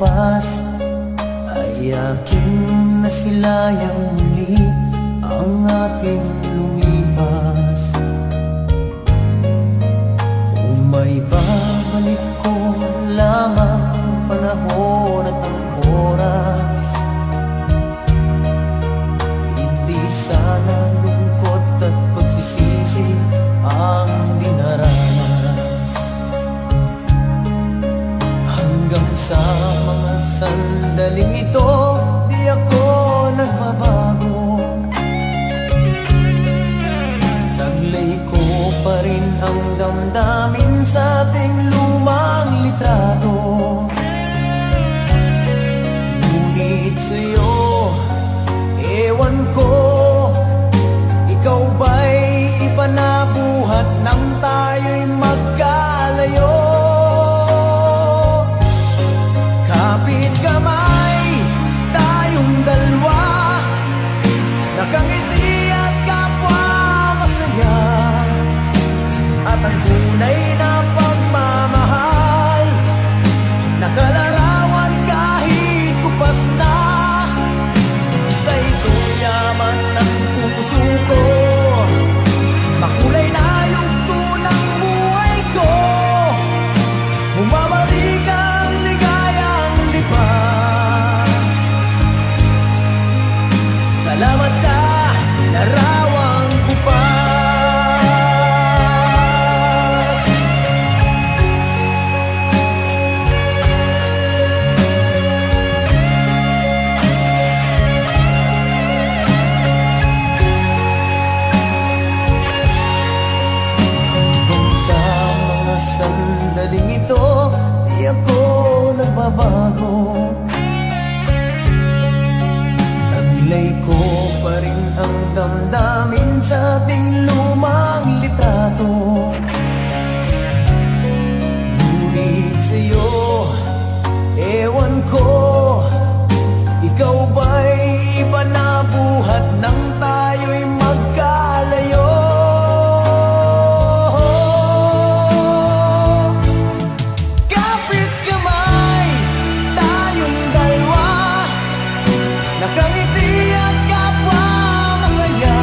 wapas ay aking nasilayang muli ang ating lumipas. Kung may babalik ko lamang ang panahon at ang oras, hindi sana lungkot at pagsisisi ang dinaranas. Hanggang sa mga sandaling ito, di ako nagbabago. Taglay ko pa rin ang damdamin sa ating lumang litrato. Ngunit sa'yo, ewan ko, ikaw ba'y iba na buhat nang tayo'y magkalayo? Kapit kamay, tayong dalawa, nakangiti at kapwa masaya. At ang tunay na pagmamahal, nakalarawan kahit kupas na. Sa ito'y yaman ng puso ko, makulay na yugto ng buhay ko. Bumabalik ang ligayang lipas. Salamat sa larawang kupas. Hanggang sa mga sandaling ito, di ako nagbabago. Taglay ko pa rin ang damdamin sa ating lumang litrato. Ngunit sa'yo, ewan ko, ikaw ba'y iba na buhat nang tayo'y magkalayo? Kapit kamay, tayong dalawa, nakangiti at kapwa masaya.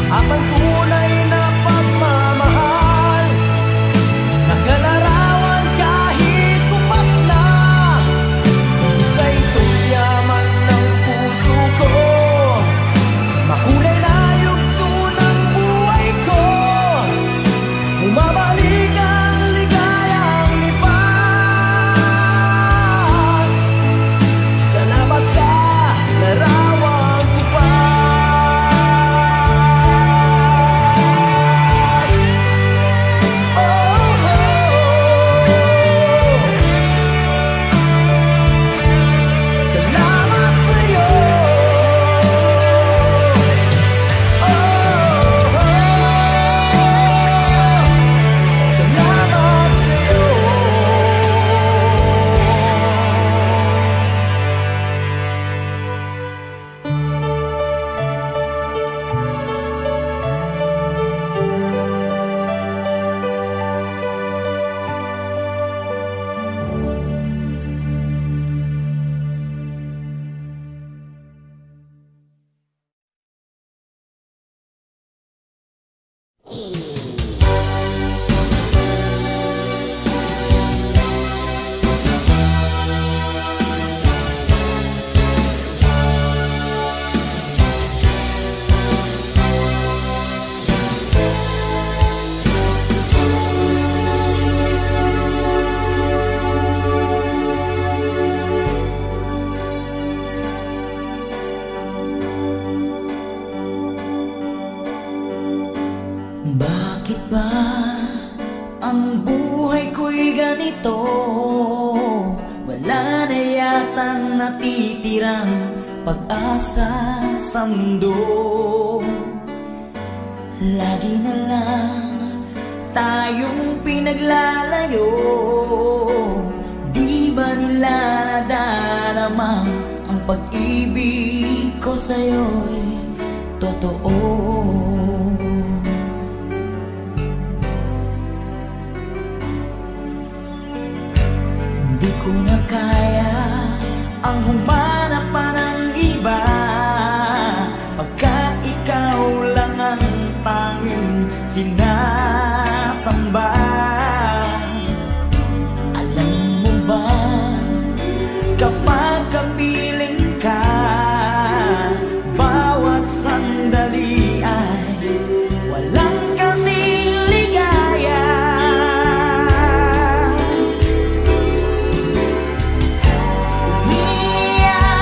At ang tunay na pagmamahal, nakalarawan kahit kupas na. Isa ito'y yaman ng puso ko, makulay na yugto ng buhay ko. Bumabalik ang ligayang lipas. Salamat sa larawang kupas. Oh, oh, salamat sa'yo. Oh, oh, salamat sa'yo. Bakit ba ang buhay ko'y ganito? Wala na yatang natitirang pag-asa sa mundo. Lagi na lang tayong pinaglalayo. Di ba nila nadarama ang pag-ibig ko sa'yo'y totoo? Di ko ko na kaya ang humanap pa ng iba, pagkat ikaw lang ang tanging sinasamba. Alam mo ba, kapag kapiling ka, bawat sandali ay walang kasing ligaya. Umiiyak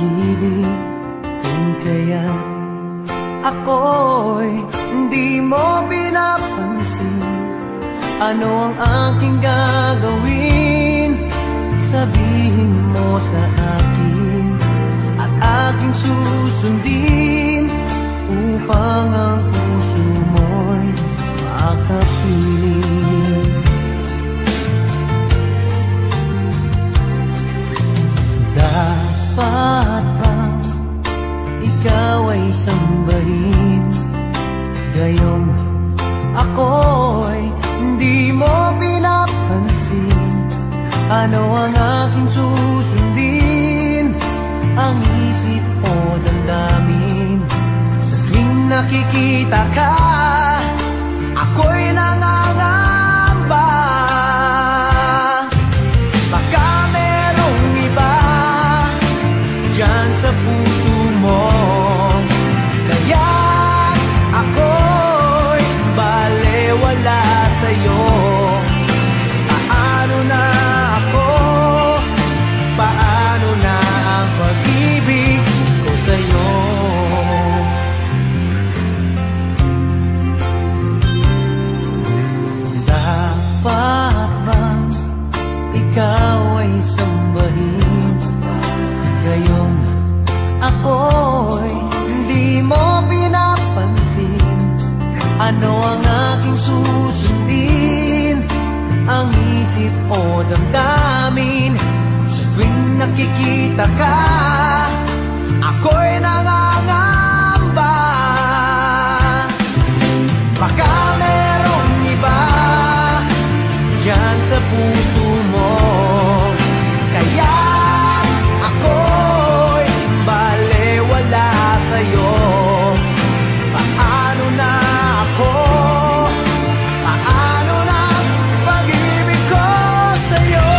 pag-ibig, kung kaya ako'y hindi mo pinapansin. Ano ang aking gagawin? Sabihin mo sa akin at aking susundin, upang ang puso mo'y makapiling. Dapat bang ikaw ay sambahin, gayong ako'y hindi mo pinapansin? Ano ang aking susundin? Ang isip o damdamin? Sa tuwing nakikita ka, ako'y nangangamba. Baka merong iba dyan sa puso mo, kaya ako'y balewala sa'yo. Paano na ako? Paano na ang pag-ibig ko sa'yo? Dapat bang ikaw ay sambahin, gayong ako'y hindi mo pinapansin? Ano ang aking susundin? Ang isip o damdamin? Sa tuwing nakikita ka, ako'y nangangamba. Baka merong iba dyan sa puso mo, kaya ako'y balewala sa'yo. Paano na ako? Paano na pag-ibig ko sa'yo?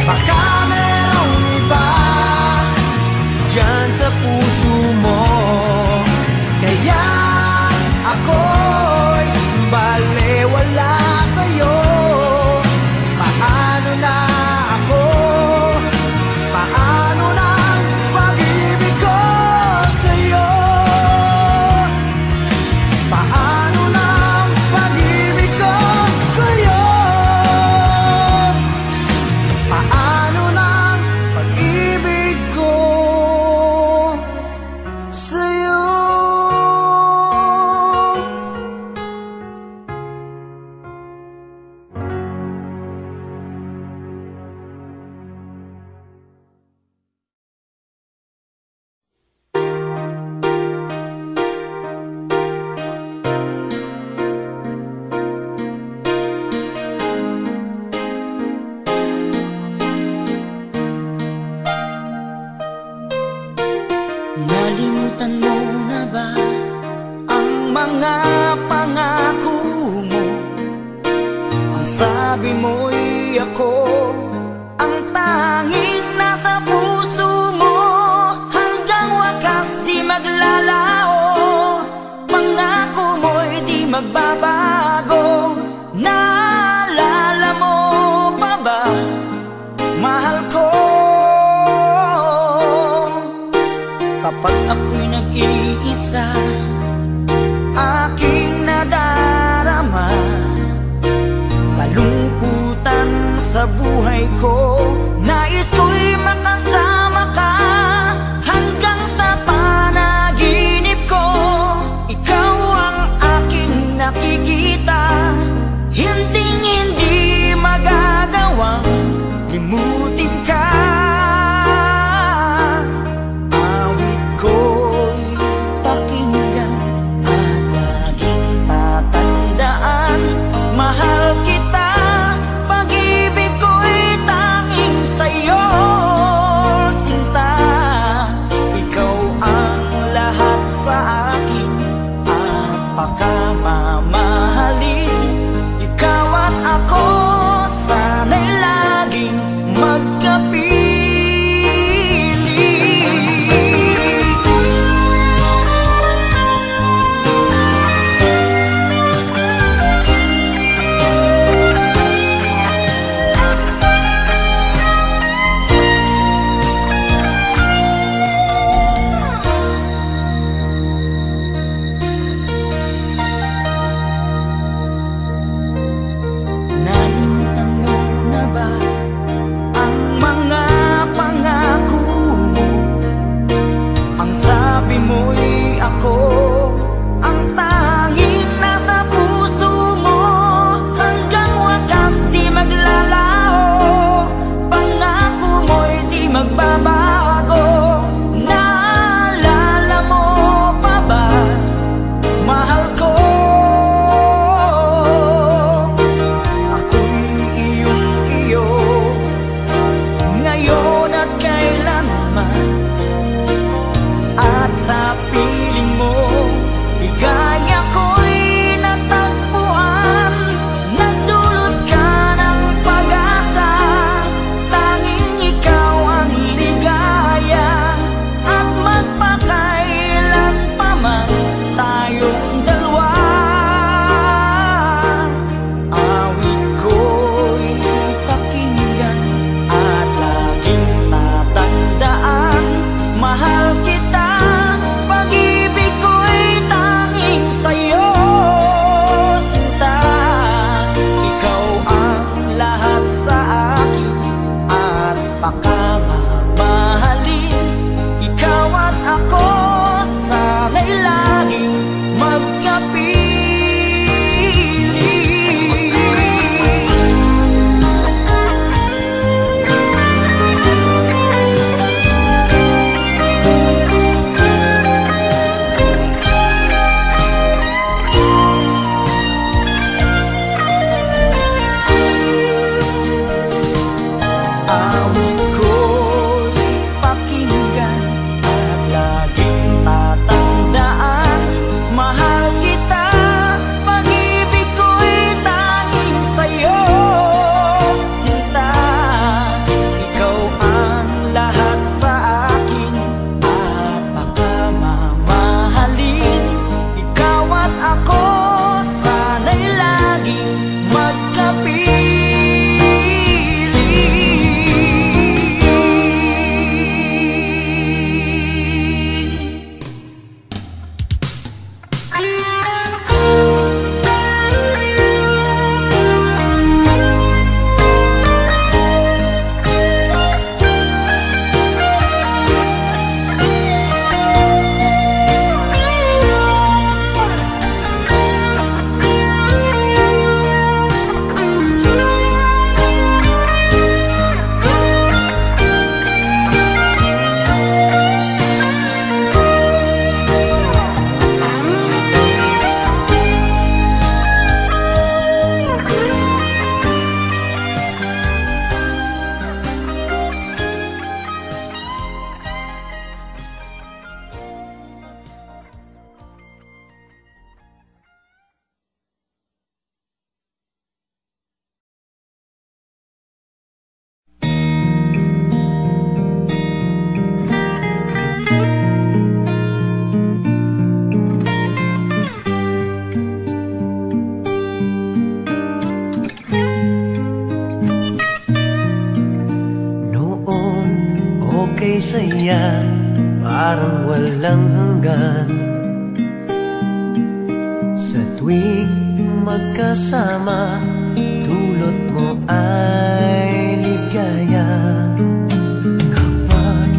Baka merong iba dyan sa puso mo, kaya ako'y balewala sa'yo. Paano na ako? Paano na ang pag-ibig ko sa'yo? Paano na ang pag-ibig ko sa'yo? Paano na ang pag-ibig ko sa'yo? Nalimutan mo na ba ang mga pangako mo? Ang sabi mo'y ako ang tanging nasa puso mo, hanggang wakas di maglalao. Pangako mo'y di magbabago. Naalala mo pa ba, mahal ko? Kapag ako'y nag-iisa, aking nadarama kalungkutan sa buhay ko. Nais ko'y makasama ka hanggang sa panaginip ko. Ikaw ang aking nakikita, hinding-hindi magagawang limutin ka. Pakinggan at laging tatandaan, mahal kita, pag-ibig ko'y tanging sa'yo, sinta. Ikaw ang lahat sa akin at pagkamamahalin. Ikaw at ako sana'y laging mag Sabi mo'y ako ang tanging nasa puso mo, hanggang wakas di maglalaho. Pangako mo'y di magbabago. Naalala mo pa ba, mahal ko? Ako'y iyong iyo, ngayon at kailanman. At sa piling mo, ligaya ko'y natagpuan. Nagdulot ka ng pag-asa, tanging ikaw ang ligaya. At magpakailan pa man tayong dalawa, awit ko'y pakinggan at laging tatandaan. Mahal kita, pag-ibig ko'y tanging sa'yo, sinta. Ikaw ang lahat sa akin at pakamamahalin. Ikaw at ako, sana'y laging magkapiling. Awit ko'y pakinggan at laging tatandaan. Mahal kita, pag-ibig ko'y tanging sa'yo, sinta. Ikaw ang lahat sa akin at pakamamahalin. Ikaw at ako, sana'y laging magkapiling. Saya, parang walang hanggan. Sa tuwing magkasama, dulot mo ay ligaya. Kapag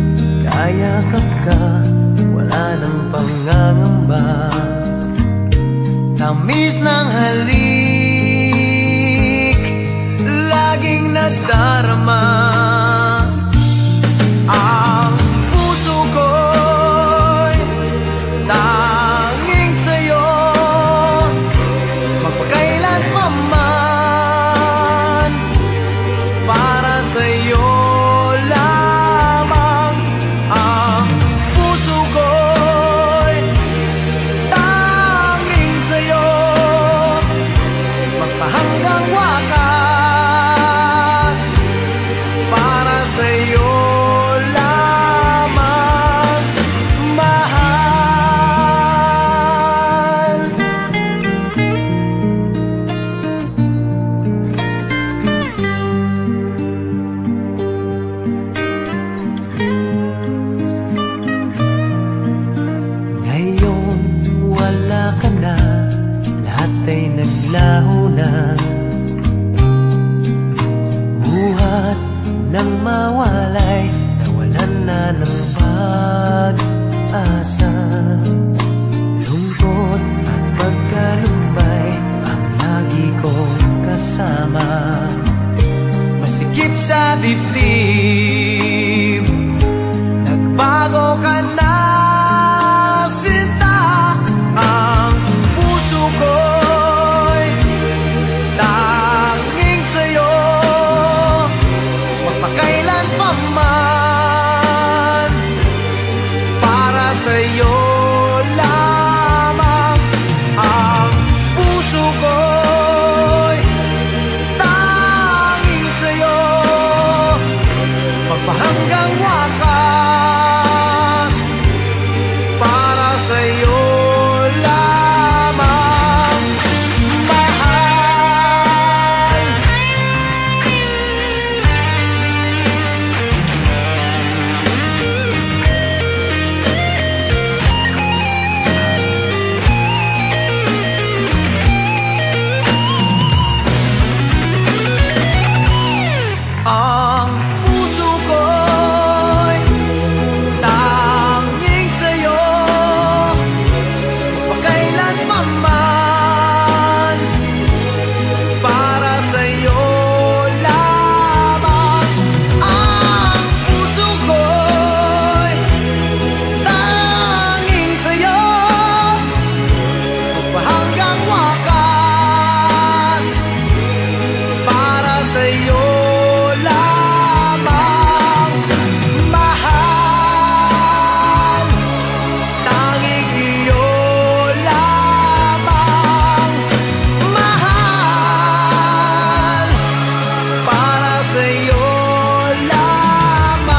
kayakap ka, wala nang pangangamba. Tamis ng halik, laging nagdarama. Ang puso ko'y tanging sa'yo, magpakailan pa man. Para sa'yo lamang. Ang puso ko'y tanging sa'yo, magpahanggang wakas. Lungkot at pagkalumbay ang lagi kong kasama. Masikip sa dibdib, nagbago ka na, sinta. Ang puso ko'y tanging sa'yo, magpakailan pa man, para sa'yo lamang. Ang puso ko'y tanging sa'yo, magpahanggang wakas, para sa'yo lamang, mahal. Ang puso ko'y tanging sa'yo, magpakailan pa man, para sa'yo lamang. Ang puso ko'y tanging sa'yo, magpahanggang wakas, para sa'yo lamang, mahal. Tanging iyo lamang, mahal, para sa'yo lamang,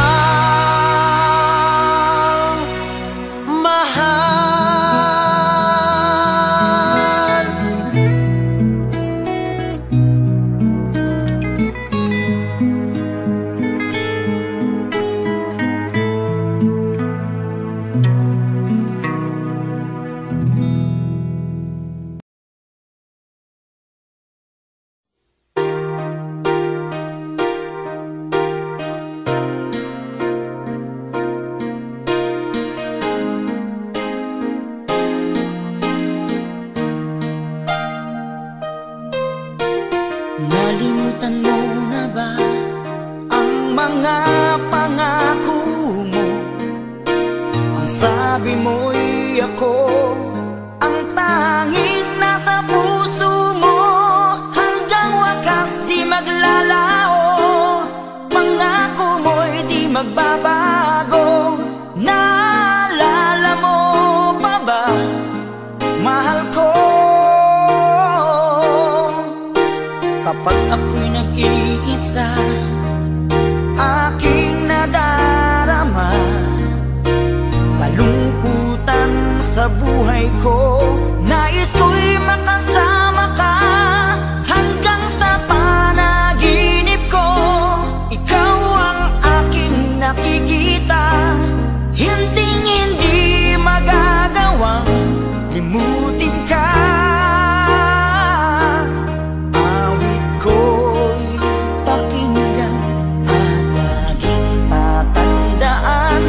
mahal. Nalimutan mo na ba ang mga pangako mo? Ang sabi mo'y ako ang tanging nasa puso mo, hanggang wakas di maglalao. Pangako mo'y di magbabago. Naalala mo pa ba, mahal ko? Kapag ako'y nag-iisa, aking nadarama kalungkutan sa buhay ko. Nais ko'y makasama ka hanggang sa panaginip ko. Ikaw ang aking nakikita, hinding-hindi magagawang limutin ka. Awit ko'y pakinggan at laging patandaan,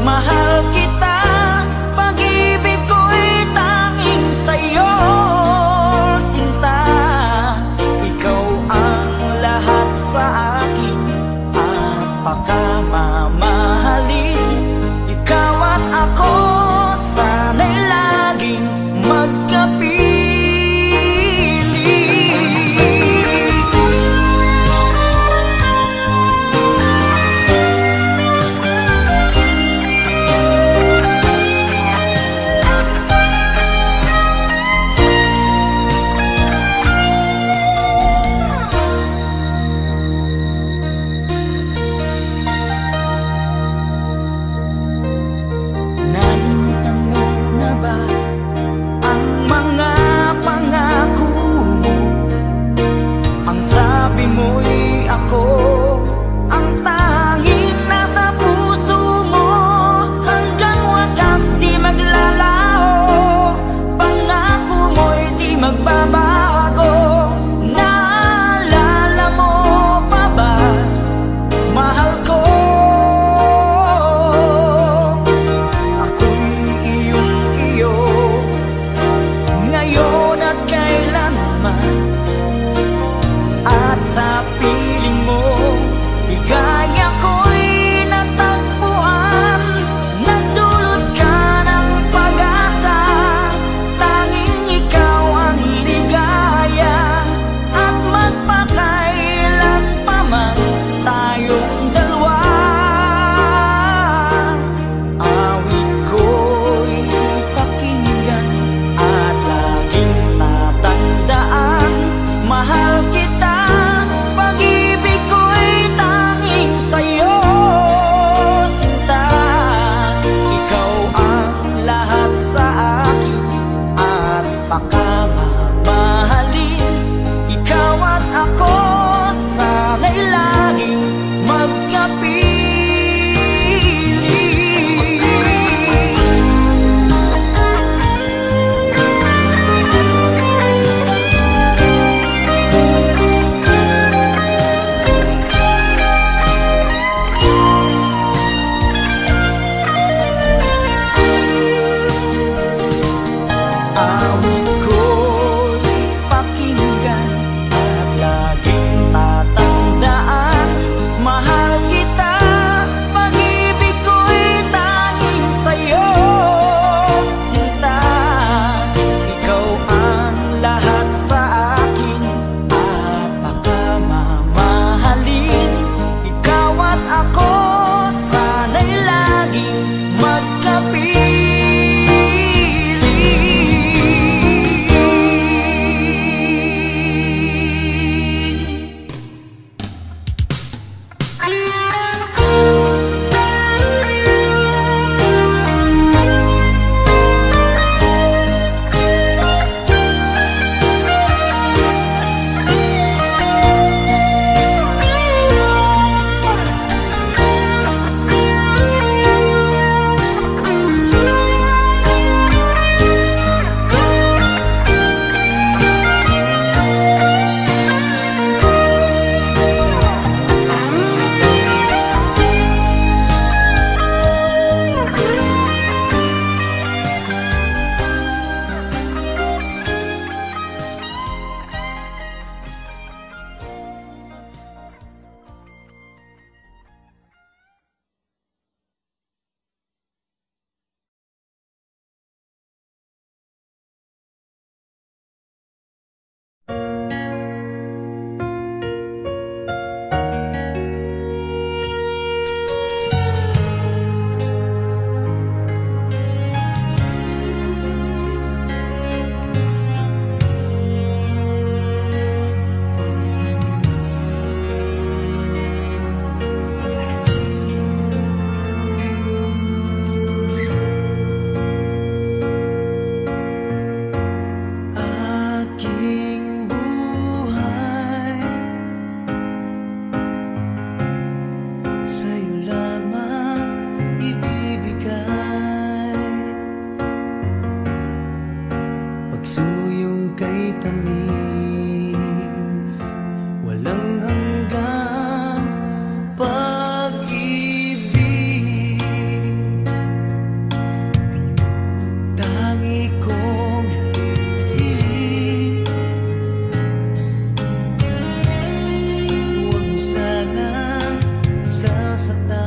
mahal kita, pag-ibig ko'y tanging awit ko'y pakinggan at laging tatandaan. Mahal kita, pag-ibig ko'y tanging sa'yo, sinta. Ikaw ang lahat sa akin at pakamamahalin. Ikaw at ako sana'y laging magkapiling. Pagsuyong kay tamis, walang hanggang pag-ibig. Tangi kong hiling, huwag mo sanang sasaktan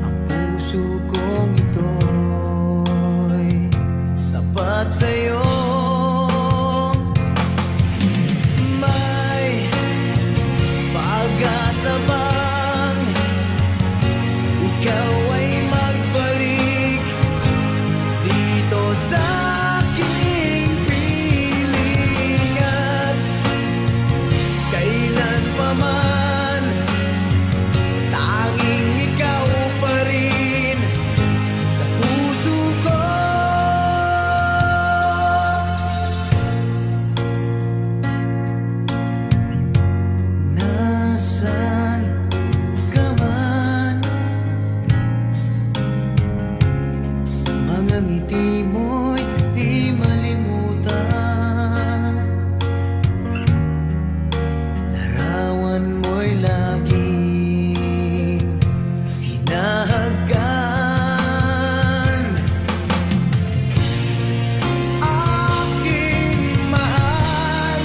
ang puso kong ito. Tapat sa'yo, may pag-asa bang ikaw ay magbalik dito sa aking piling at kailan pa man tanging ikaw pa rin sa puso ko. Nasaan ka man, mga ngiti mo'y di malimutan, larawan mo'y laging hinahagkan. Aking mahal,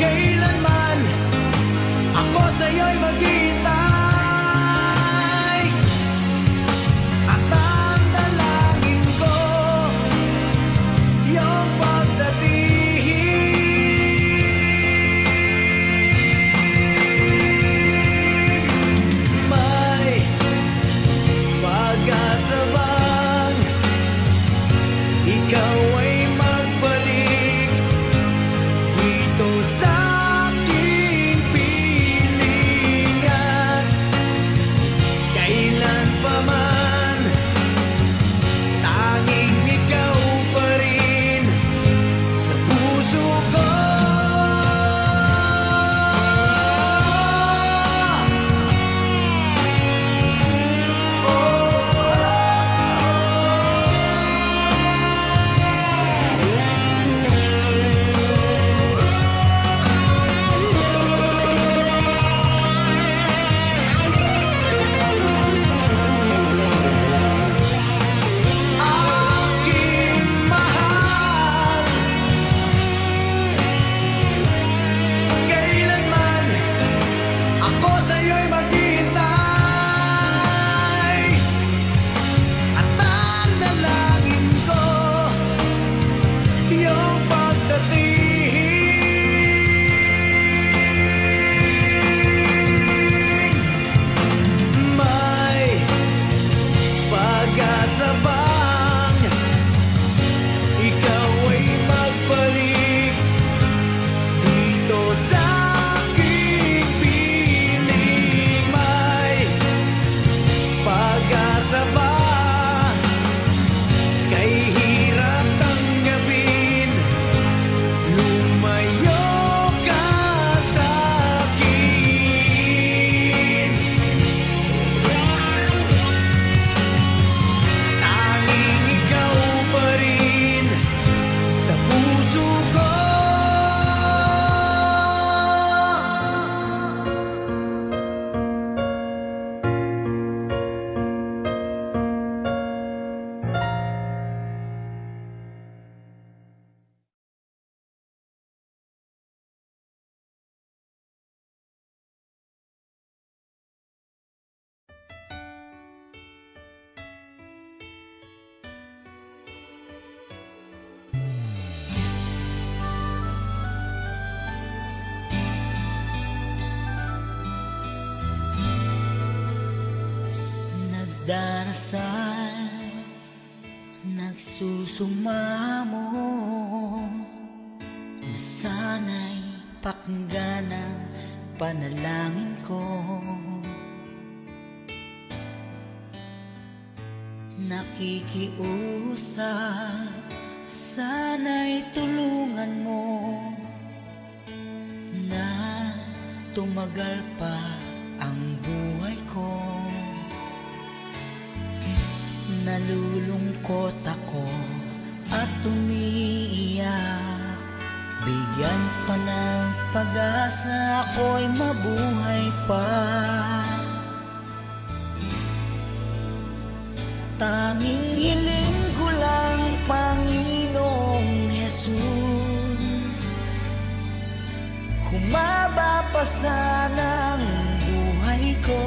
kailanman ako sa'yo'y maghihintay, at ang dalangin ko iyong pagdating. May pag-asa bang ikaw ay magbalik dito sa aking piling at kailan pa man tanging ikaw pa rin sa puso ko. darasal nagsusumamo na sana'y pakinggan ang panalangin ko. Nakikiusap, sana'y tulungan mo na tumagal pa ang buhay ko. Nalulungkot ako at umiiyak, bigyan pa ng pag-asa, ako'y mabuhay pa. Tanging hiling ko lang, Panginoong Jesus, humaba pa sana ang buhay ko.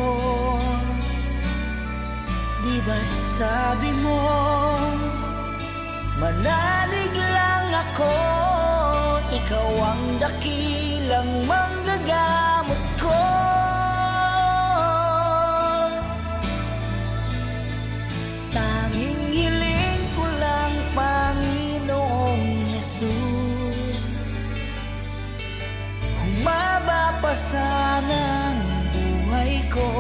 Di ba't sabi mo, manalig lang ako, ikaw ang dakilang manggagamot ko. Tanging hiling ko lang, Panginoong Jesus, humaba pa sana ang buhay ko.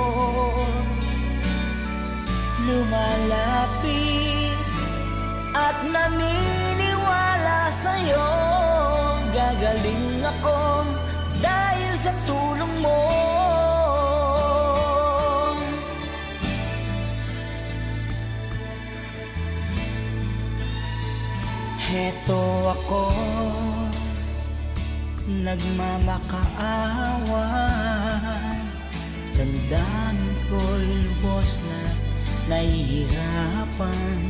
Lumalapit at naniniwala sa'yo, gagaling ako dahil sa tulong mo. Heto ako, nagmamakaawa, damdamin ko'y lubos na nahihirapan.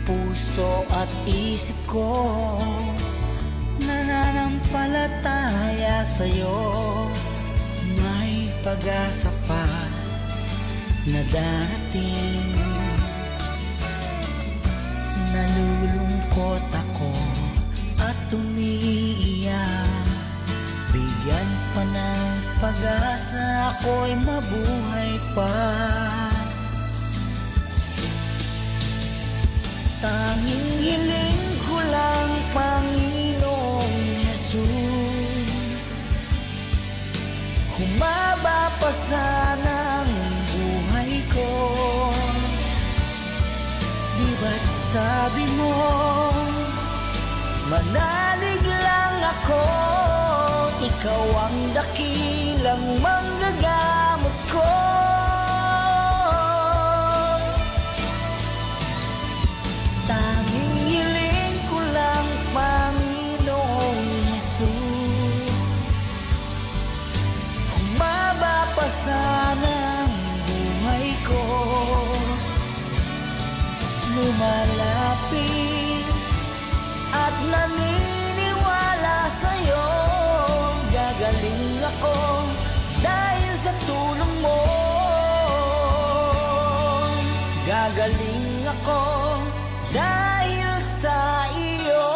Puso at isip ko nananampalataya sa'yo, may pag-asa pa na darating. Nalulungkot ako at umiiyak, bigyan pa ng pag-asa, ako'y mabuhay pa. Tanging hiling ko lang, Panginoong Jesus, humaba pa sana ang buhay ko. Di ba't sabi mo, manalig lang ako, ikaw ang dakilang manggagamot ko. Tanging hiling ko lang, Panginoong Jesus, humaba pa sana ang buhay ko. Lumalapit at naniniwala sa'yo, gagaling ako dahil sa tulong mo. Gagaling ako dahil sa iyo.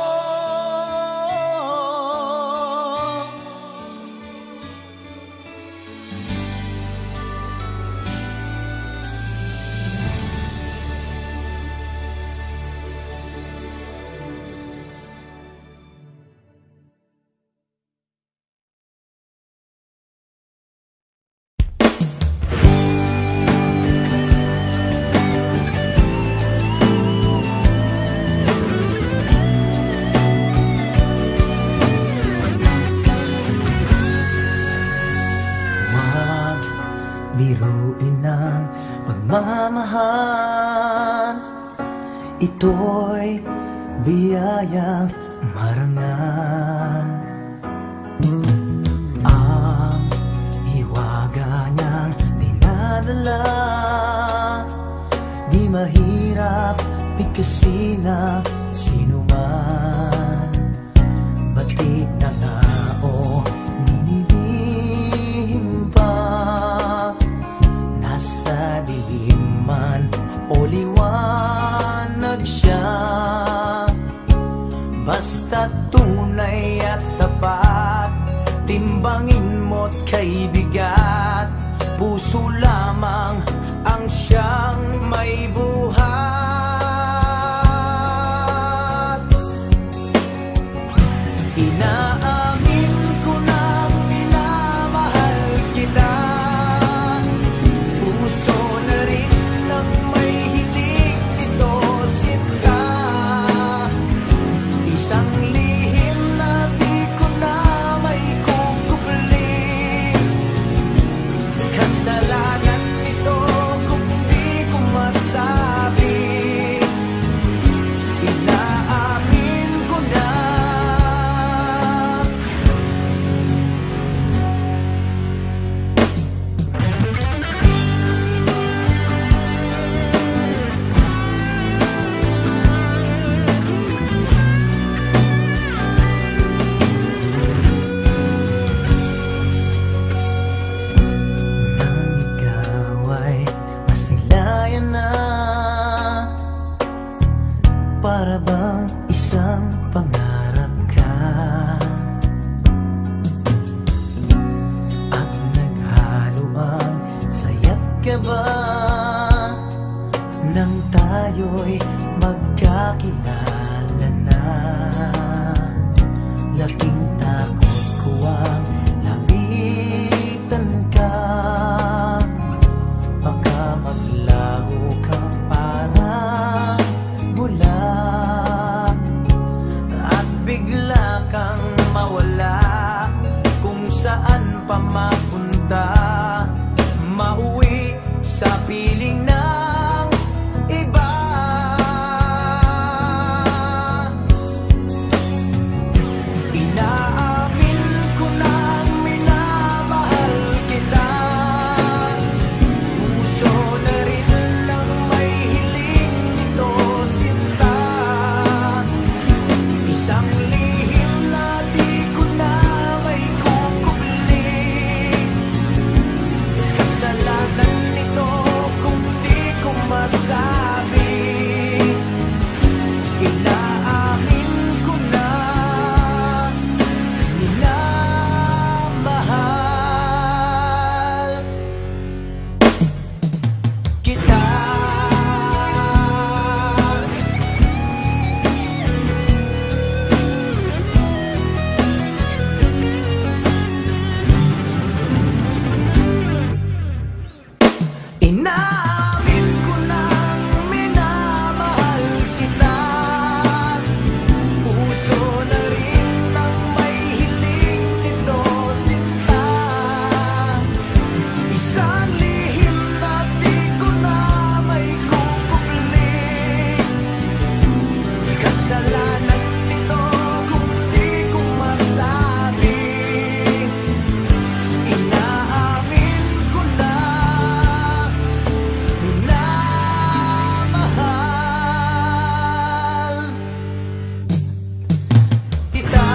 Biruin ng pagmamahal, ito'y biyayang marangal. Ang hiwaga niyang dinadala, di mahirap bigkasin ng sinuman. Batik na tao nililihim pa, nasa dilim man o liwanag siya, basta tunay at tapat, timbangin mo't kay bigat. puso lamang ang siyang may buhat. Inaamin ko na minamahal kita, puso na rin ang may hiling nito sinta. Isang lihim na di ko na may kukubli, kasalanan nito kung di ko masabi. Inaamin ko na. Nang ikaw ay masilayan na, para bang isang pangarap ka, at naghalo ang saya't kaba nang tayo'y magkakilala na. Laking takot ko ang lapitan ka, baka maglaho ka parang mula, at bigla kang mawala kung saan pa mapunta, mauwi sa piling ng iba. Inaamin ko na minamahal kita, puso na rin ang may hiling nito sinta. Isang lihim na di ko na may kukubli, kasalanan nito kung di ko masabi. Inaamin ko na minamahal kita. Inaamin ko na minamahal kita, puso na rin ang may hiling nito sinta. Isang lihim na di ko na may kukubli, kasalanan nito kung di ko masabi. Inaamin ko na minamahal kita.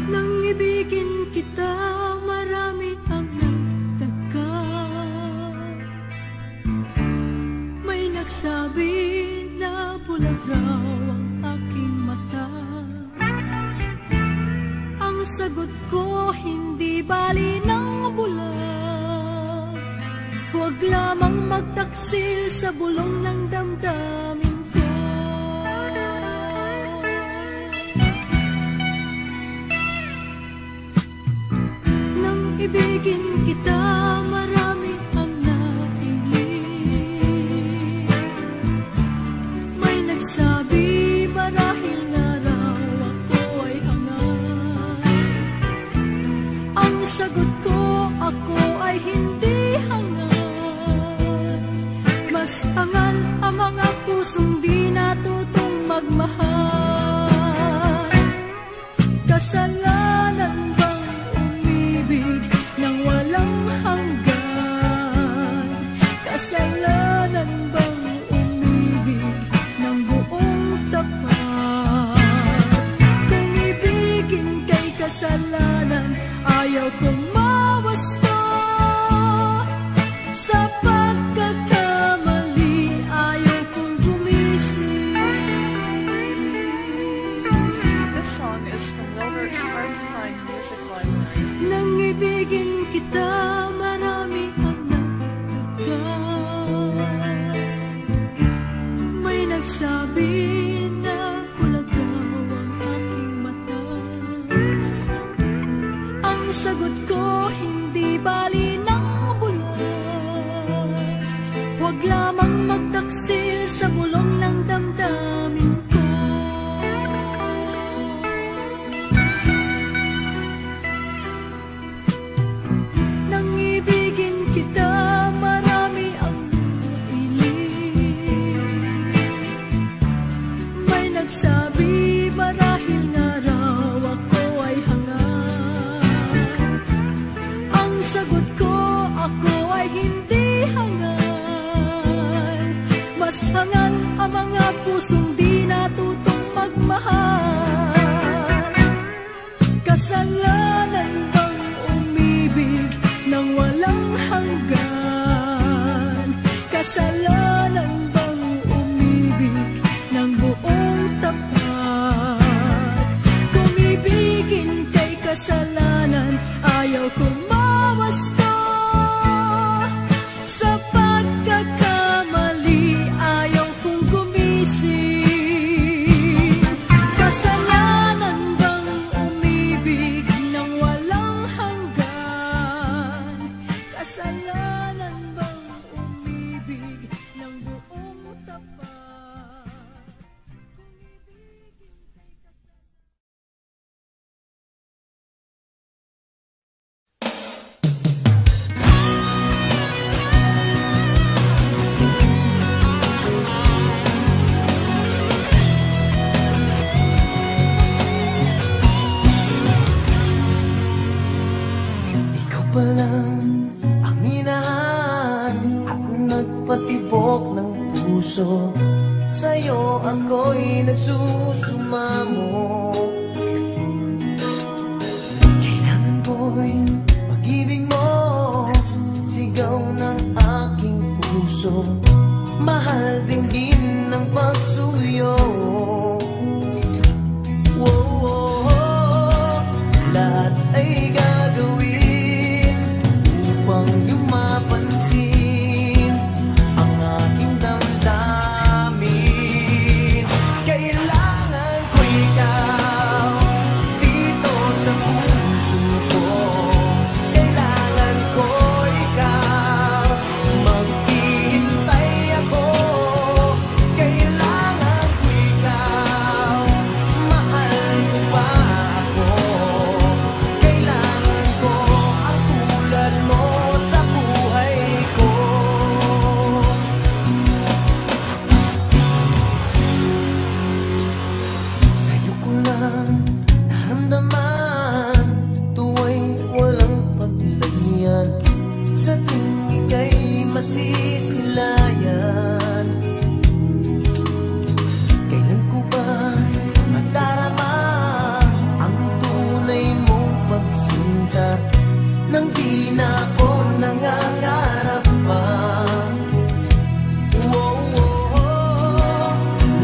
Nang ibigin kita, marami ang nagtaka. May nagsabi na bulag raw ang aking mata. Ang sagot ko, hindi bali ng bulag. Huwag lamang magtaksil sa bulong ng damdamin ko. Nang ibigin kita, marami ang napiling. May nagsabi marahil na raw ako ay hangal. Ang sagot ko, ako ay hindi hangal. Mas hangal ang mga pusong di natutong magmahal. Kasalanan bang umibig kasalanan, ayaw kong mawasto. Sa pagkakamali, ayaw kong gumising. This song is from Wilbert's Hard to Find Music Library. Nang ibigin kita, marami ang nagduda. May nagsabi na bulagaw ang aking mata. Ang sagot ko, hindi bali ng bulan. Huwag lamang magtaksil sa bulong ng damdamin ko. Nang ibigin kita, marami ang napiling. May nagsabi, marahil nga raw ako ay hangal. Ang sagot ko, ako ay hindi hangal. Mas hangal ang mga pusong di natutong magmahal. Kasalanan bang umibig nang walang hanggan? Kasalanan bang umibig ng buong tapat? Kung ibigin kay kasalanan, ayaw kong mawasto. Sa pagkakamali, ayaw kong gumising. Kasalanan bang umibig ng walang hanggan? Kasalanan bang umibig ng buong tapat? Kung ibigin kay Ikaw pa lang ang minahan at nagpatibok ng puso. Sa'yo ako'y nagsusumamo. Kailangan ko'y mag-ibig mo, sigaw ng aking puso. Mahal din ng pagsuyo. Lahat ay gagawin upang iyong mapansin ang aking damdamin. Kailangan ko ikaw dito sa puso ko. Kailangan ko ikaw, maghihintay ako. Kailangan ko ikaw, mahal mo ba ako? Kailangan ko ang tulad mo sa buhay ko. Sa'yo ko lang naramdaman, tuwa'y walang paglayan. Sa tuwing ika'y masisilayan, kailan ko ba madarama ang tunay mong pagsinta nang di na ako nangangarap pa?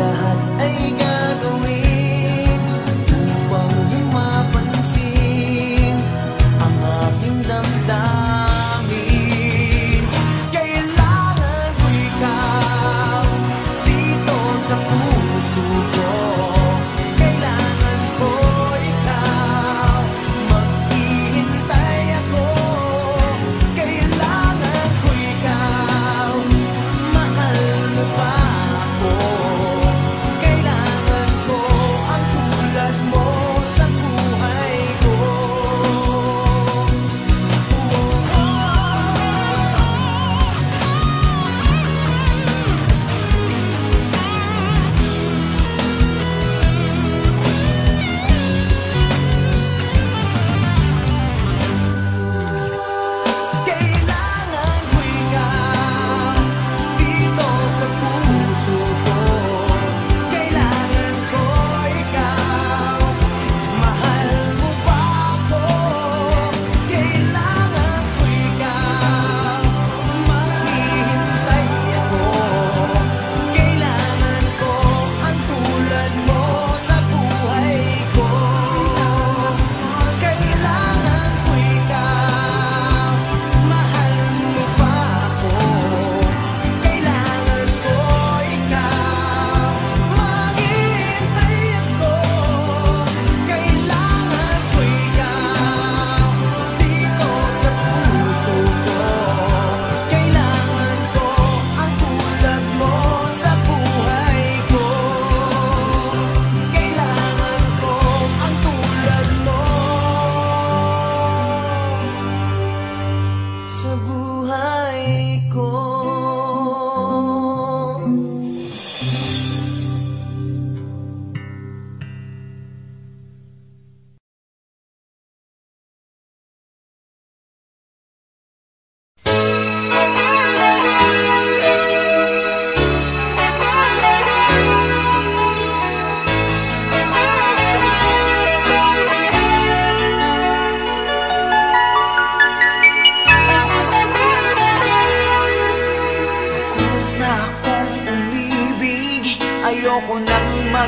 Lahat ay gagawin upang iyong mapansin ang aking damdamin. Kailangan ko ikaw dito sa puso ko. Kailangan ko ikaw, maghihintay ako. Kailangan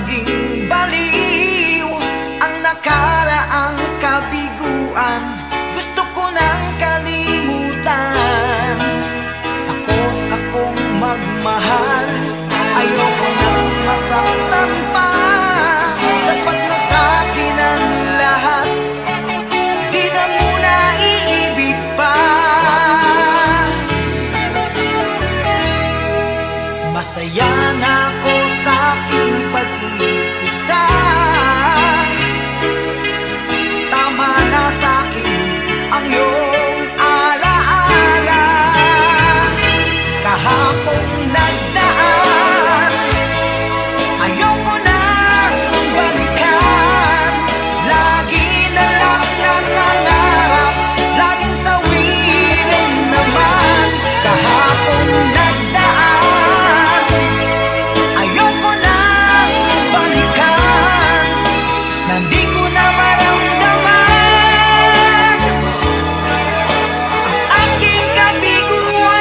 maging baliw ang nakaraang kabiguan. Gusto ko nang kalimutan. Takot akong magmahal, ayoko nang masaktan pa. Sapat na sa'kin ang lahat, di na muna iibig pa. Masaya na ako sa aking pag-iisa. Tama na sa'kin ang iyong alaala. Kahapong nagdaan, ayoko nang balikan. Lagi na lang nangangarap, laging sawirin naman. Kahapong nagdaan, ayoko nang balikan. Nandi ko na maramdaman ang aking kabiguan.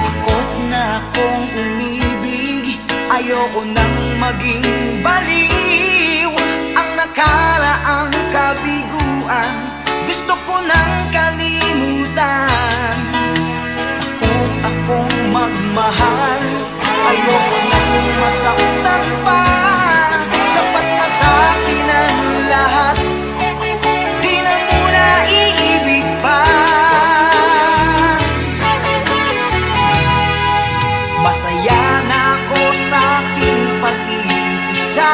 Takot na akong umibig, ayoko nang maging baliw ang nakaraang kabiguan. Gusto ko nang kalimutan. Takot akong magmahal, ayoko nang masaktan pa. Sapat na sa'kin ang lahat, di na muna iibig pa. Masaya na ako sa aking pag-iisa.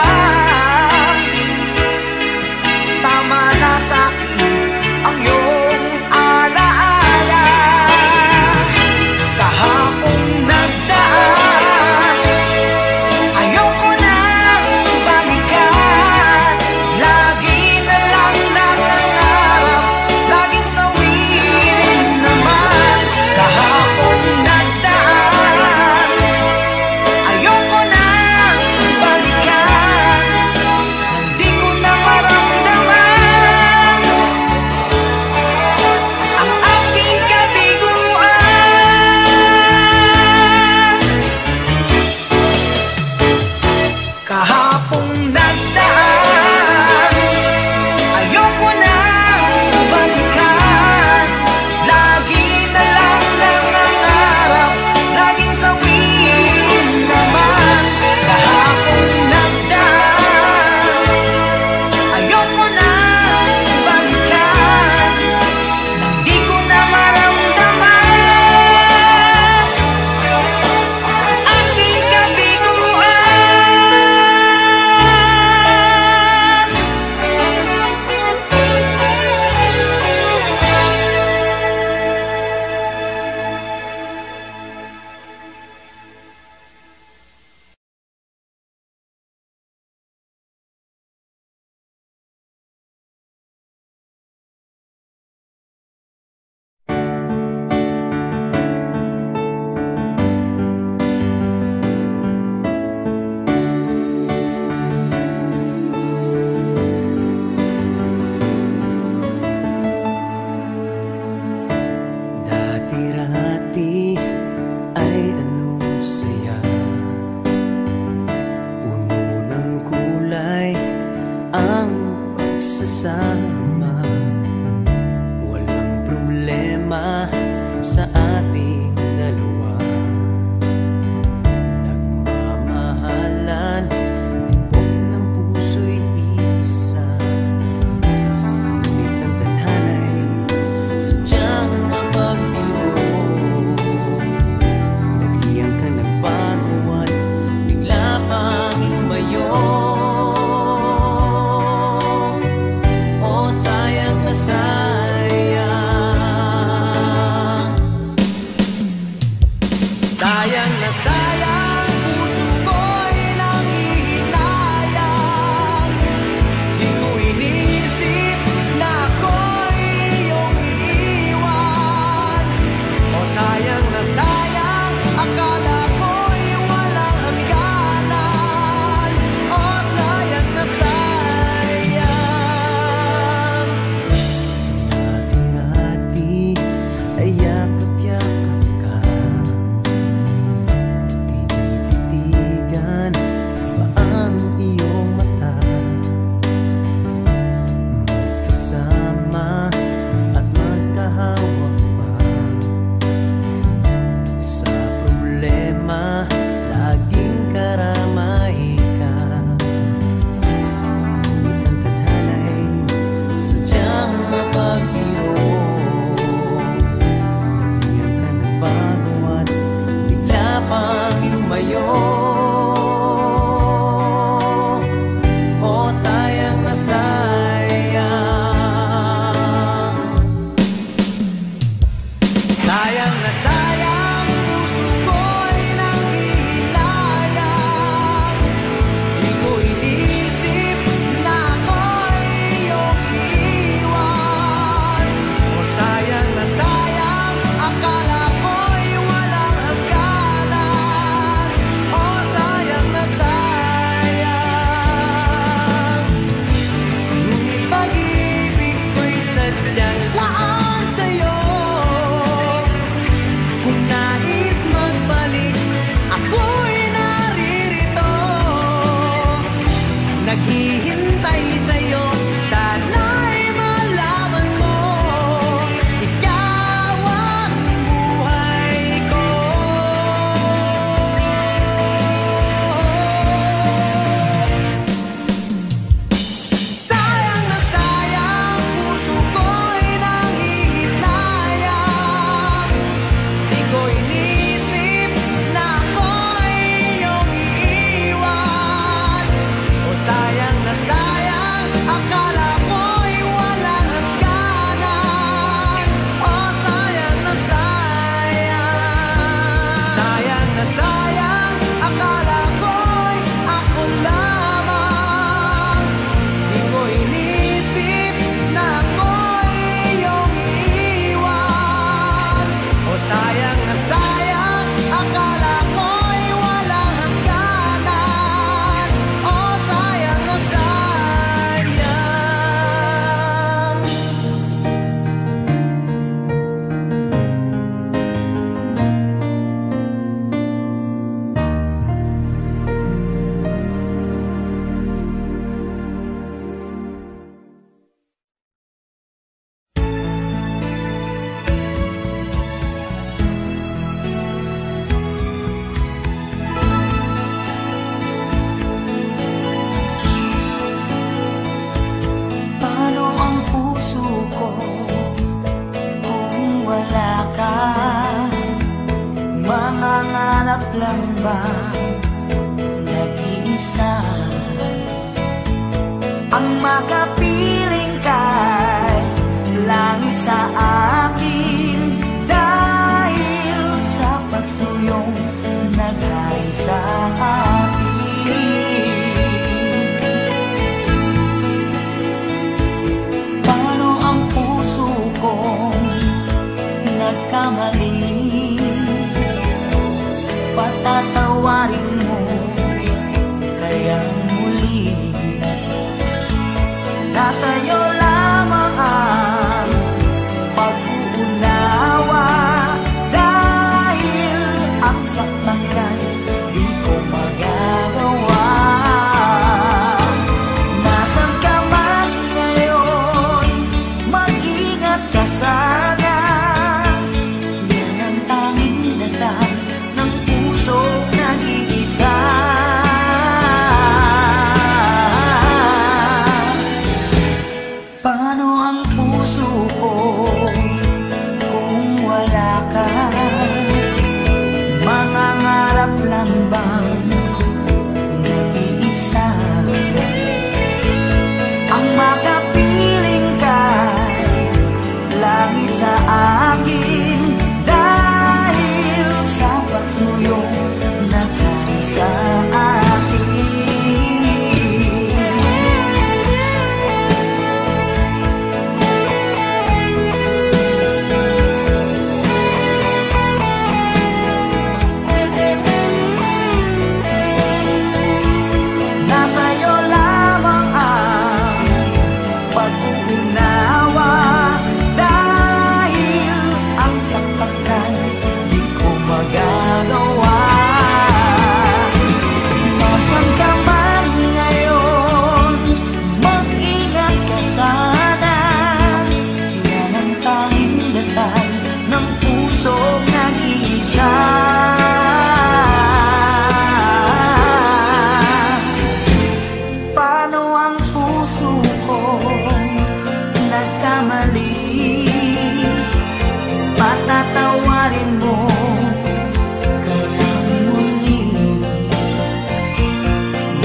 lang ba nag-iisa ang makapiling kay langit sa akin dahil sa pagsuyong naghay sa atin. Paano ang puso kong nagkamali? Patatawarin mo kaya muli. Nasa'yo lamang ang pag-uunawa dahil ang saktan kay di ko magagawa. Nasaan ka man ngayon, mag-ingat ka sana. Yan ang tanging dasal ng puso nag-iisa. Paano ang puso ko kung wala ka? Mangangarap lang bang nag-iisa ang makapiling ka langit sa akin dahil sa pagsuyong naghay sa akin. Nasa'yo lamang ang pag-uunawa dahil ang saktan kay di ko magagawa. Nasaan ka man ngayon, mag-ingat ka sana. Yan ang tanging dasal ng pusong nag-iisa. Paano ang puso ko nagkamali? Patatawarin mo kaya muli.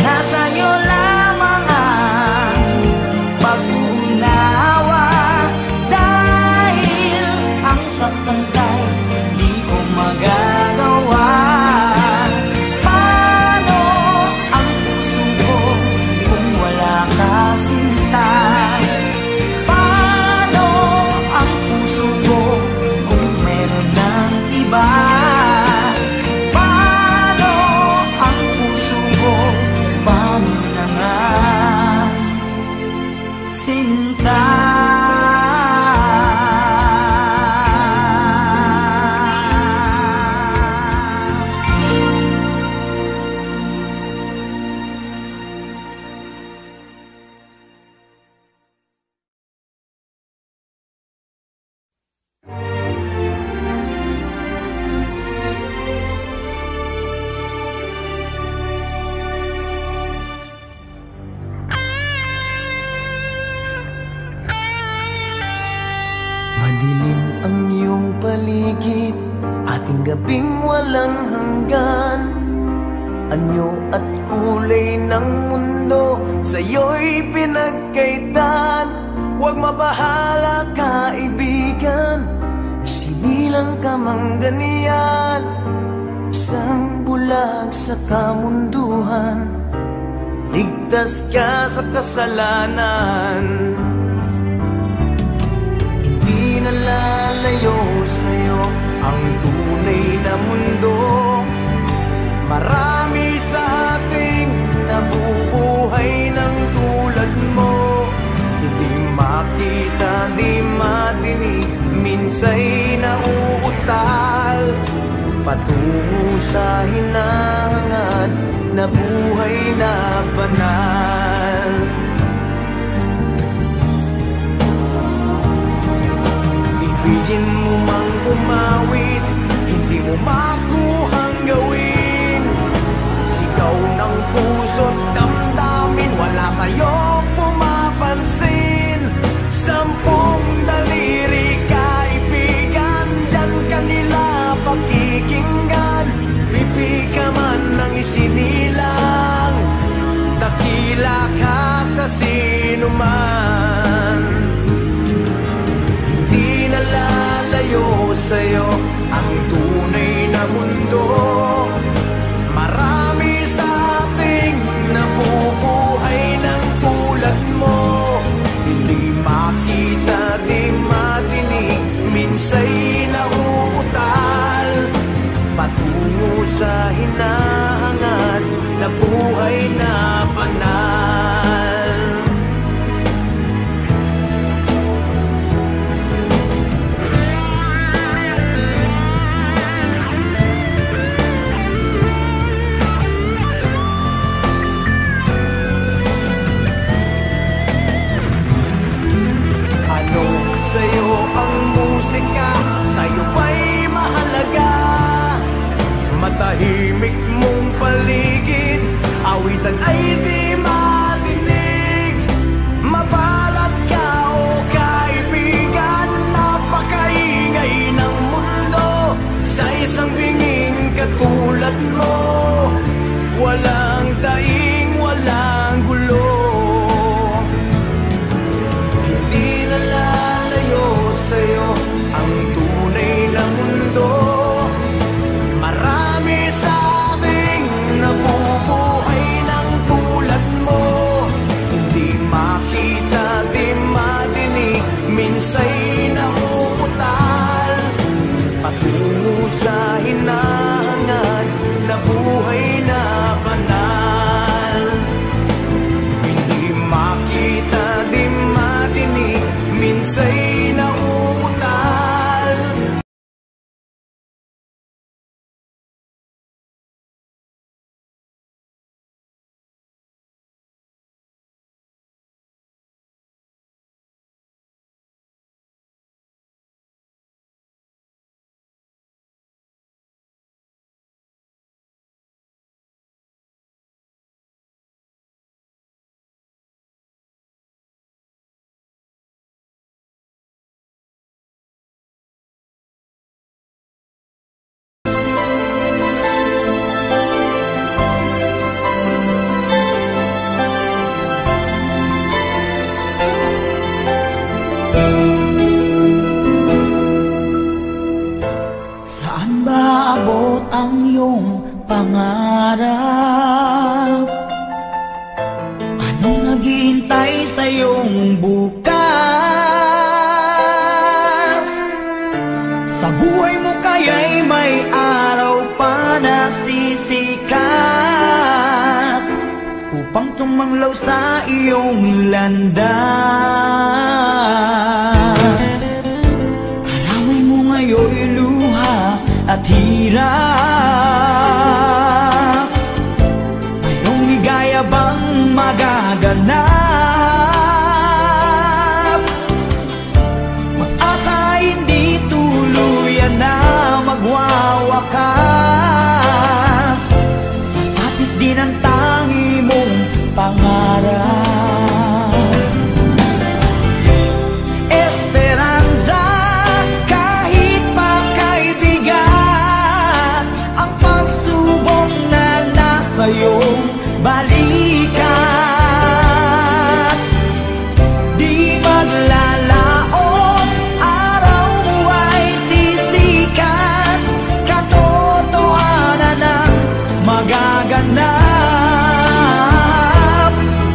Nasa'yo lamang ang pag-unawa dahil ang saktan kay di ko magagawa. Paano ang puso ko kung wala ka sinta? Paano ang puso ko kung meron ng iba? Paano ang puso ko? Paano na nga sinta? Madilim ang iyong paligid, ating gabing walang hanggan. Anyo at kulay ng mundo sa'yo'y pinagkaitan. Huwag mabahala kaibigan, isinilang ka mang ganiyan. Isang bulag sa kamunduhan, ligtas ka sa kasalanan. Hindi nalalayo sa'yo ang tunay na mundo. Marami sa ating nabubuhay ng tulad mo. Hindi makita, di madinig, minsa'y nauutal patungo sa hinahangad na buhay na banal. Ibigin mo mang umawit, hindi mo makuhang gawin. Sigaw ng puso't damdamin, wala sa'yong pumapansin. Sampung daliri kaibigan, dyan kanila pakikinggan. Bibig lang, dakila ka sa sinuman. Hindi nalalayo sa'yo ang tunay na mundo. Marami sa ating nabubuhay ng tulad mo. Hindi makita, di matinig, minsa'y nauutal patungo sa hinahangad na buhay na banal. Ano sa'yo ang musika? Sa'yo ba'y mahalaga? Matahimik mong paligid, awitan ay di madinig. Mabalat ka o kaibigan, napakaingay ng mundo. Sa isang binging katulad mo, walang daing, walang gulo. Hindi nalalayo sa'yo ang tunay na mundo. Marami sa ating nabubuhay ng tulad mo. Hindi makita, di madinig, minsa'y nauutal patungo sa hinahangad na buhay na banal. Hindi makita, di madinig, minsa'y nauutal. Saan ba abot ang iyong pangarap? Anong naghihintay sa iyong bukas? Sa buhay mo kaya'y may araw pa na sisikat upang tumanglaw sa iyong landas. Karamay mo ngayon'y luha at hirap. Mayroong ligaya bang magaganap? Pag-asa hindi tuluyan na magwawakas. Sasapit din ang tangi mong pangarap. Esperanza, kahit pa kaibigan, ang pagsubok na nasa iyong balikat. Di maglalaon, araw mo ay sisikat. Katotohanan ang magaganap.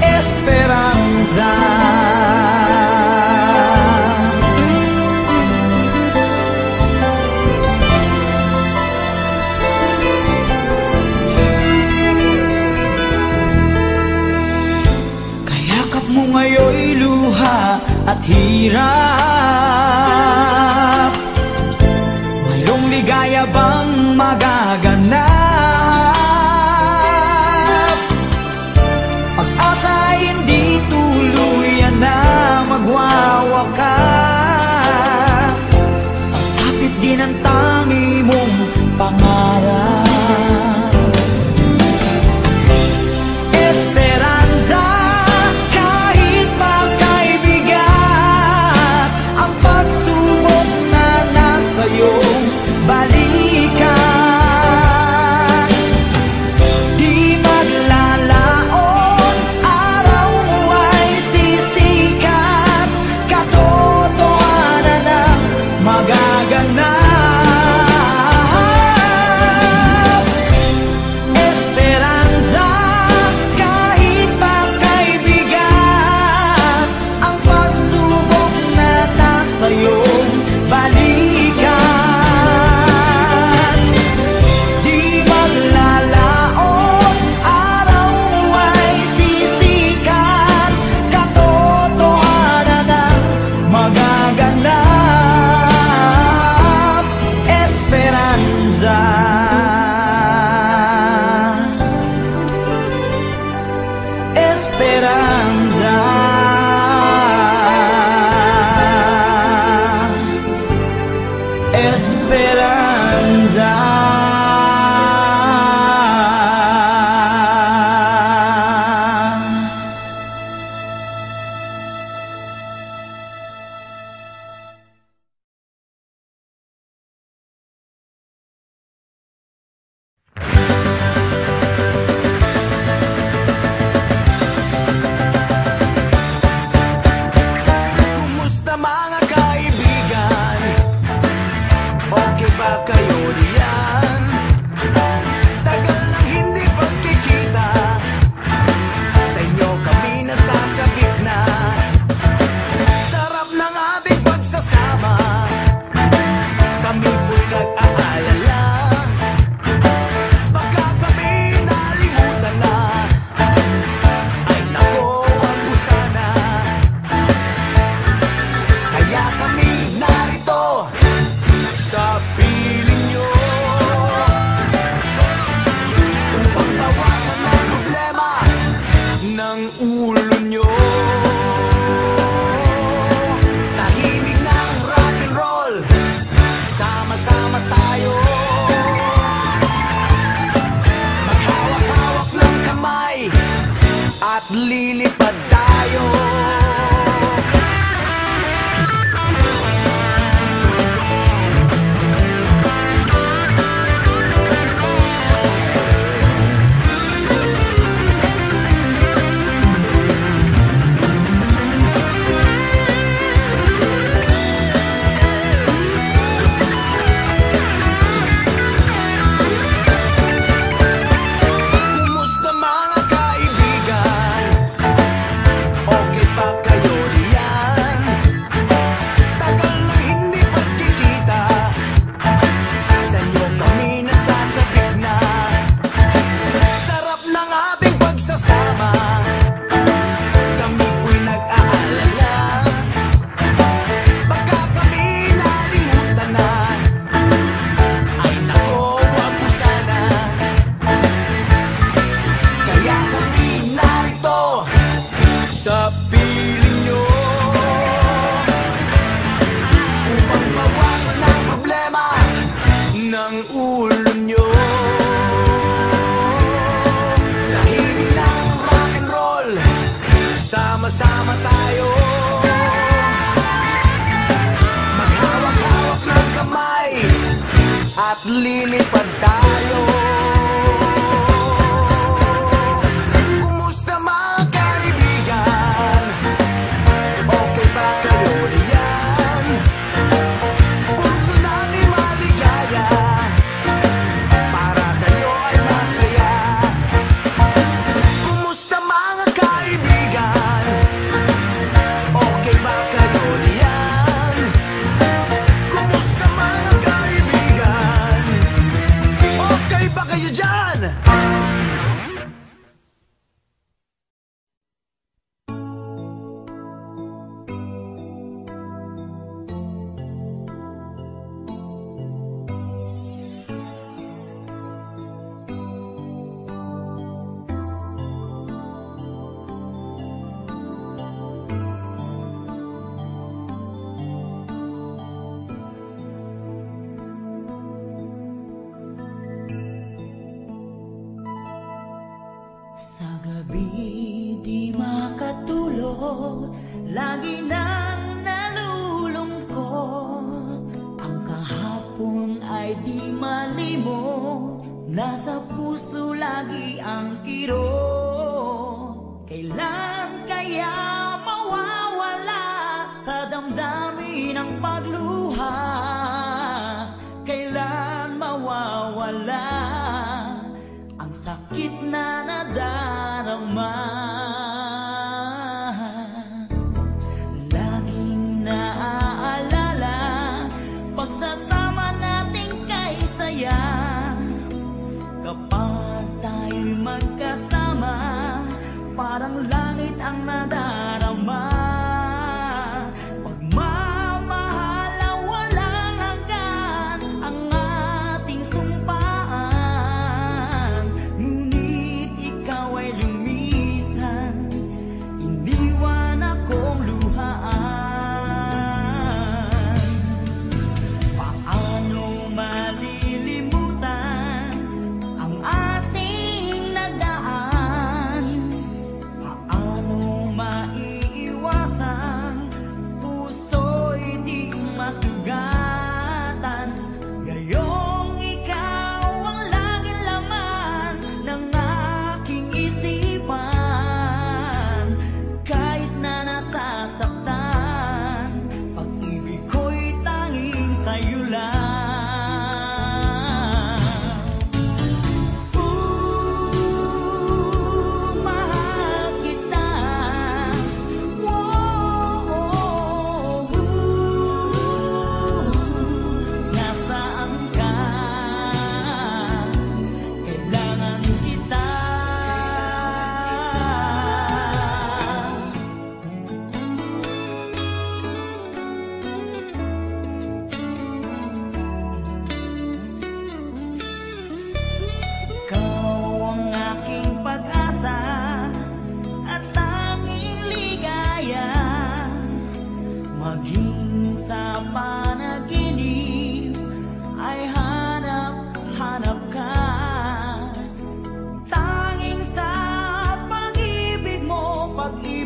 Esperanza. Kayakap mo ngayon'y luha at hirap. Mayroong ligaya bang magaganap? Pag-asa hindi tuluyan na magwawakas. Sasapit din ang tangi mong pangarap. Esperanza, kahit pa kaibigan, at lilipad tayo. Sa piling nyo upang bawasan ang problema ng ulo nyo. Sa hiling ng rock and roll, sama-sama tayo. Maghawak-hawak ng kamay at lilipad tayo. Di makatulog, lagi nang nalulungkot. Ang kahapon ay di malimot, nasa puso lagi ang kirot. Kailan kaya mawawala sa damdamin ang pagluha? Kailan mawawala ang sakit na nadarama? Laging naaalala pagsasama nating kay saya. Kapag tayo'y magkasama, parang langit ang nadarama. Pagmamahal na walang hanggan ang ating sumpaan. Ngunit ikaw ay lumisan, iniwan akong luhaan. Paano malilimutan ang ating nagdaan? Paano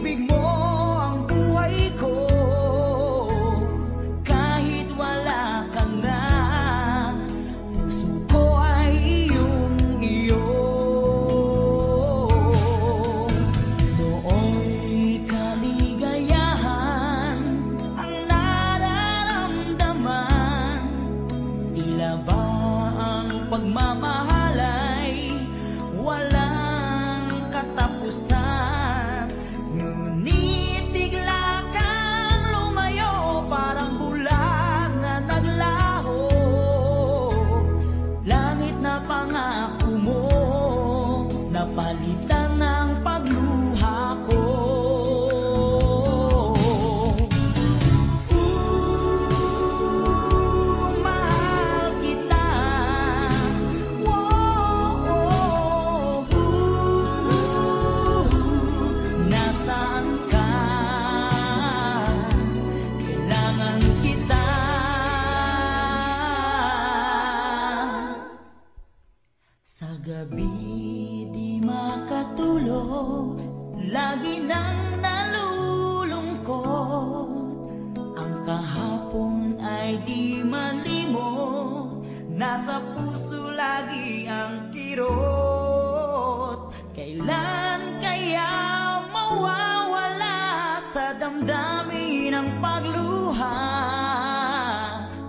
pag-ibig mo ang buhay ko. Kahit wala ka na, puso ko ay iyong-iyo. Nooy kaligayahan ang nararamdaman. Tila ba ang pagmamahal ay walang katapusan? Ngunit bigla kang lumayo, parang bulan na naglaho. Langit na pangako mo, napalitan ng pagluha ko. Mahal kita. Nasaan ka? Kailangan kita. Sa gabi di makatulog, lagi nang nalulungkot. Ang kahapon ay di malimot, nasa puso lagi ang kirot. Kailan kaya mawawala sa damdamin ang pagluha?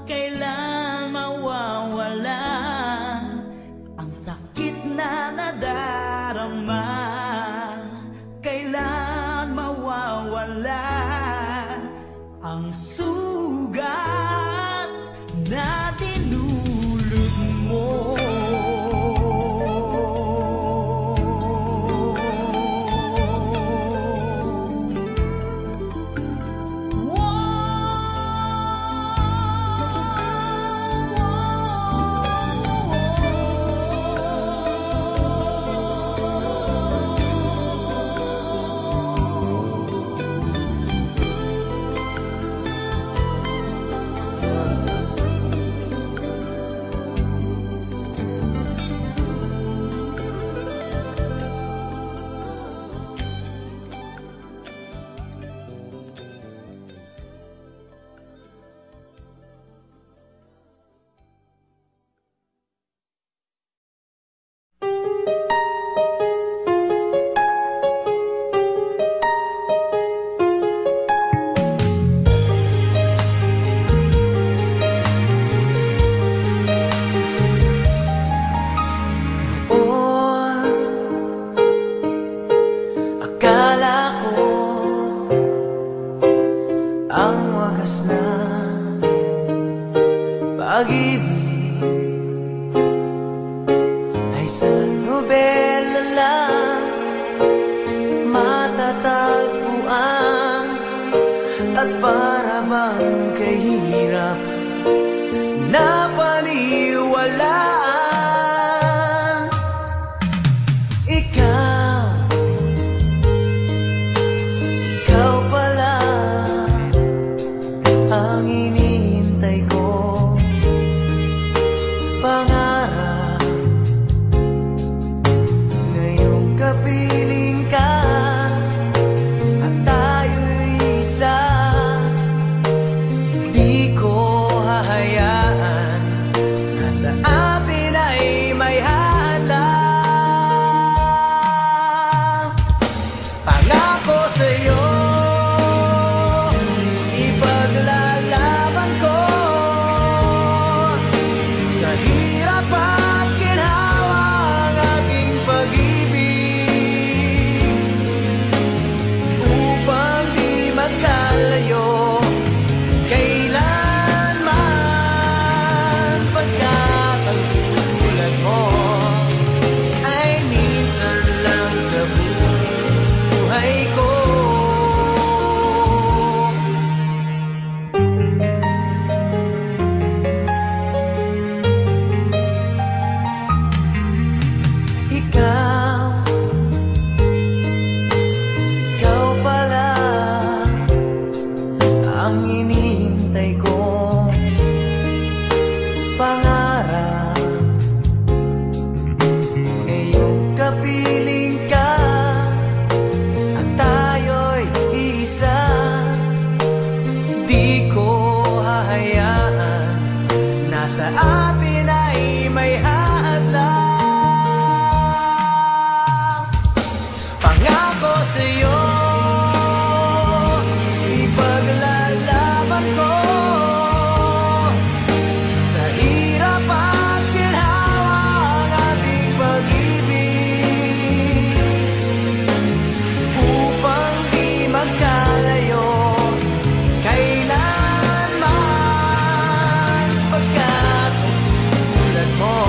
Kailan mawawala ang sakit na nadarama? Kailan mawawala ang sugat na dinulot mo? pag-ibig ay sa nobela lang matatagpuan, at para bang kahirap na paniwalaan. Ikaw pala ang hinihintay ko, pangarap ngayong kapiling ka at tayo'y isa. Pangako sa'yo, ipaglalaban ko. Sa hirap at ginhawa ang ating pag-ibig, upang di magkalayo kailanman. Pagkat ang tulad mo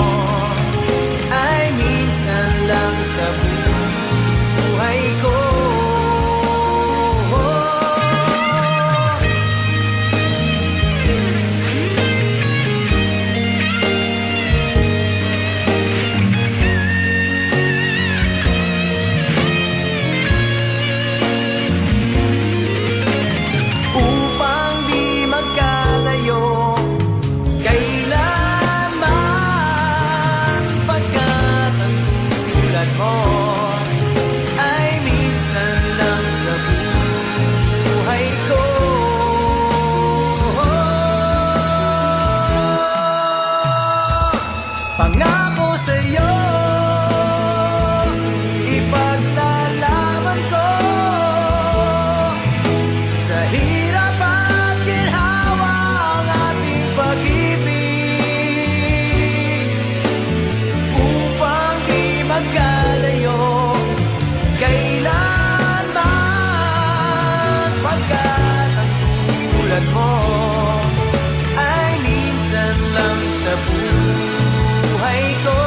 ay minsan lang sa buhay ko. Upang di magkalayo kailanman. Pagkat ang tulad mo ay minsan lang sa buhay ko. Pangako sa'yo, ipaglalaban ko. Sa hirap at ginhawa ang ating pag-ibig, upang di magkalayo kailanman. Pagkat ang tulad mo ay minsan lang sa buhay ko.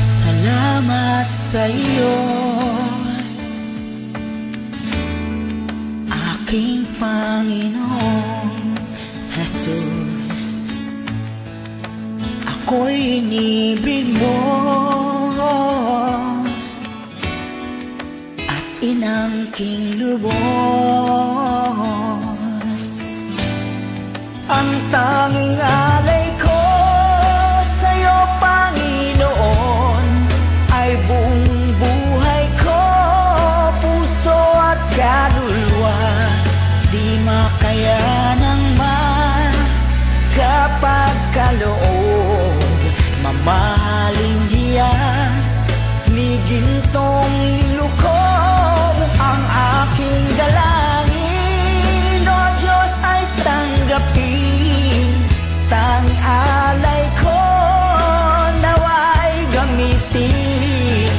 Salamat sa'yo, aking Panginoong Jesus. Ako'y inibig mo at inangking lubos. Ang tanging alay ko sa'yo, Panginoon, ay buong buhay ko, puso at kaluluwa. Di makayanang magkapagkaloob, mamahaling hiyas ni gintong nilukob. Ang aking dalangin, O Diyos, ay tanggapin. Tanging alay ko nawa'y gamitin.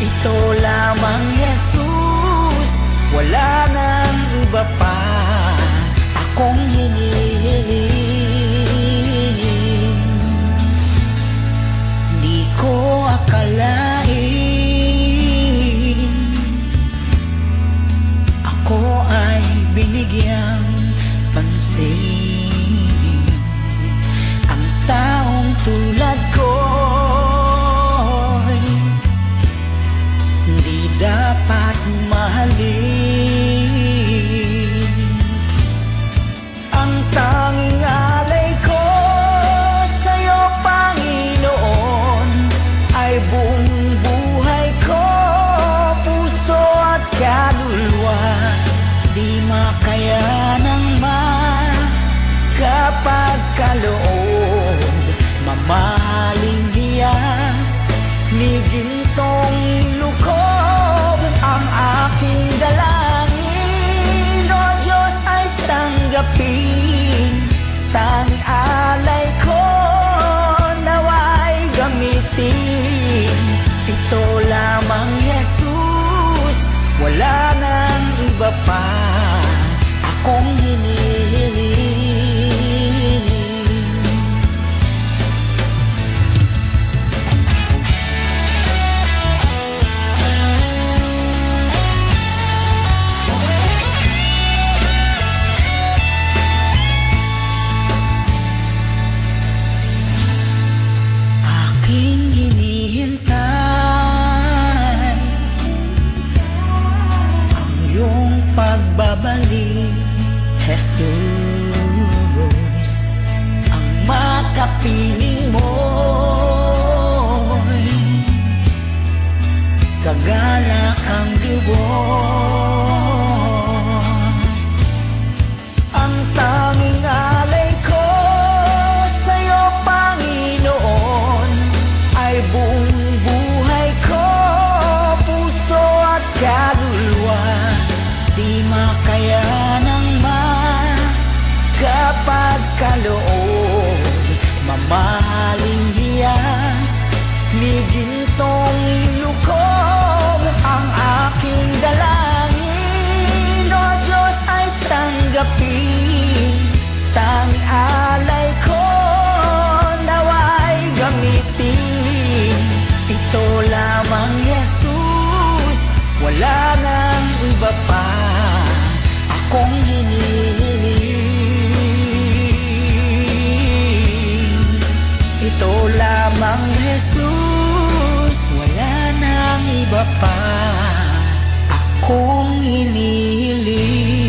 Ito lamang, Jesus, wala nang iba pa akong hinihiling. Di ko akalain ako ay binigyang pansin. Ang taong tulad ko'y di dapat mahalin. Ang tanging alay ko sa'yo, Panginoon, ay buong buhay ko, puso at kaluluwa. Di makayanang magkapagkaloob, mamahaling hiyas ni gintong nilukob. Ang aking dalangin, O Diyos, ay tanggapin. Tanging alay ko nawa'y gamitin. Ito lamang, Jesus, wala nang iba pa akong hinihiling. wala nang iba pa akong hinihiling. Ito lamang, Jesus, wala nang iba pa akong hinihiling.